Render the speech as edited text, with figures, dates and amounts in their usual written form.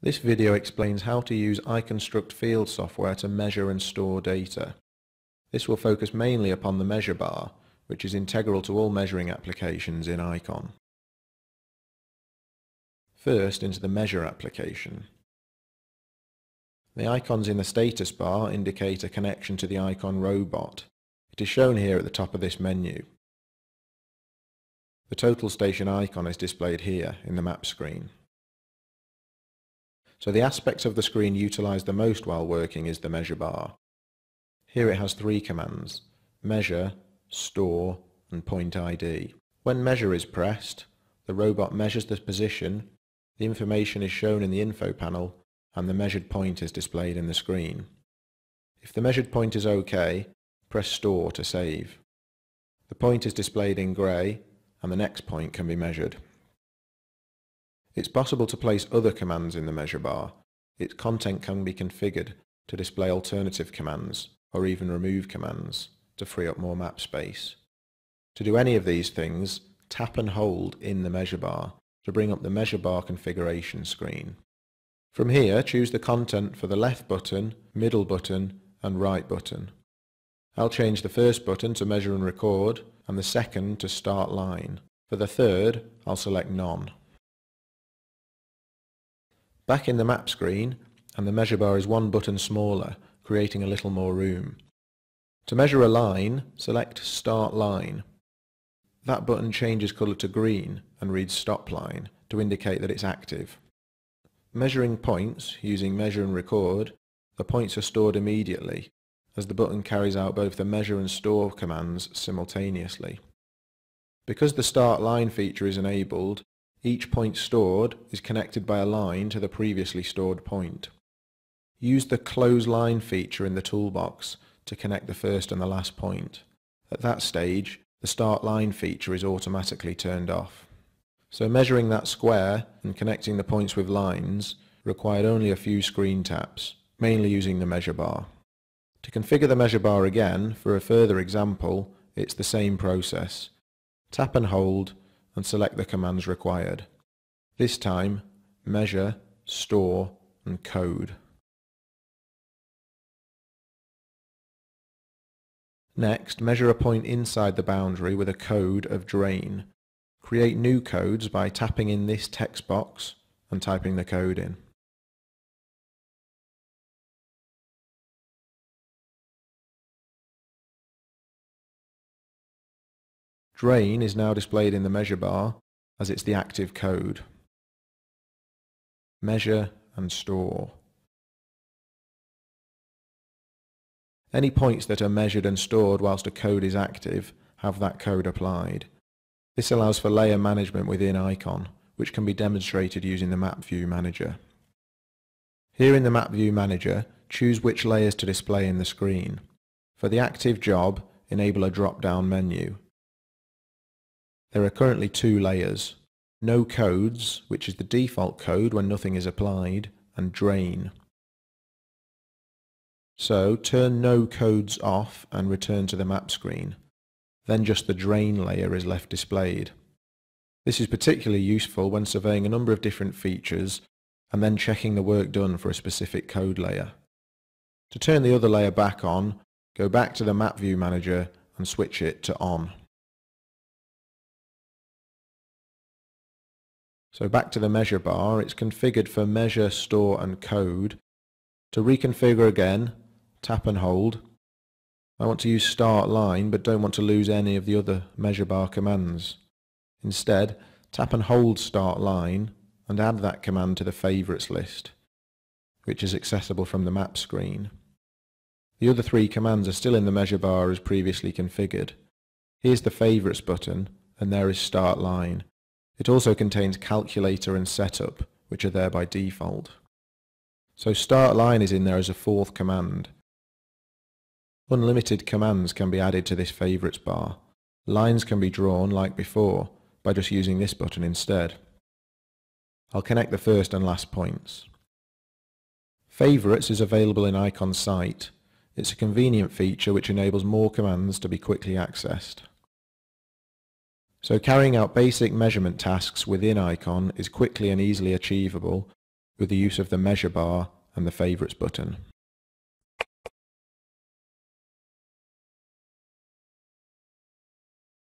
This video explains how to use iConstruct field software to measure and store data. This will focus mainly upon the measure bar, which is integral to all measuring applications in iCON. First, into the measure application. The icons in the status bar indicate a connection to the iCON robot. It is shown here at the top of this menu. The total station icon is displayed here in the map screen. So the aspects of the screen utilised the most while working is the measure bar. Here it has three commands: measure, store and point ID. When measure is pressed, the robot measures the position, the information is shown in the info panel and the measured point is displayed in the screen. If the measured point is OK, press store to save. The point is displayed in grey and the next point can be measured. It's possible to place other commands in the measure bar. Its content can be configured to display alternative commands or even remove commands to free up more map space. To do any of these things, tap and hold in the measure bar to bring up the measure bar configuration screen. From here, choose the content for the left button, middle button and right button. I'll change the first button to measure and record and the second to start line. For the third, I'll select none. Back in the map screen, and the measure bar is one button smaller, creating a little more room. To measure a line, select Start Line. That button changes colour to green and reads Stop Line to indicate that it's active. Measuring points using Measure and Record, the points are stored immediately, as the button carries out both the measure and store commands simultaneously. Because the Start Line feature is enabled, each point stored is connected by a line to the previously stored point. Use the Close Line feature in the toolbox to connect the first and the last point. At that stage, the Start Line feature is automatically turned off. So measuring that square and connecting the points with lines required only a few screen taps, mainly using the measure bar. To configure the measure bar again, for a further example, it's the same process. Tap and hold and select the commands required. This time, measure, store and code. Next, measure a point inside the boundary with a code of drain. Create new codes by tapping in this text box and typing the code in. Drain is now displayed in the measure bar as it's the active code. Measure and store. Any points that are measured and stored whilst a code is active have that code applied. This allows for layer management within iCON, which can be demonstrated using the Map View Manager. Here in the Map View Manager, choose which layers to display in the screen. For the active job, enable a drop-down menu. There are currently two layers: No Codes, which is the default code when nothing is applied, and Drain. So turn No Codes off and return to the map screen. Then just the Drain layer is left displayed. This is particularly useful when surveying a number of different features and then checking the work done for a specific code layer. To turn the other layer back on, go back to the Map View Manager and switch it to On. So back to the measure bar, it's configured for measure, store and code. To reconfigure again, tap and hold. I want to use Start Line but don't want to lose any of the other measure bar commands. Instead, tap and hold Start Line and add that command to the Favourites list, which is accessible from the map screen. The other three commands are still in the measure bar as previously configured. Here's the Favourites button and there is Start Line. It also contains Calculator and Setup, which are there by default. So Start Line is in there as a fourth command. Unlimited commands can be added to this Favourites bar. Lines can be drawn, like before, by just using this button instead. I'll connect the first and last points. Favourites is available in iCON site. It's a convenient feature which enables more commands to be quickly accessed. So carrying out basic measurement tasks within iCON is quickly and easily achievable with the use of the Measure Bar and the Favorites button.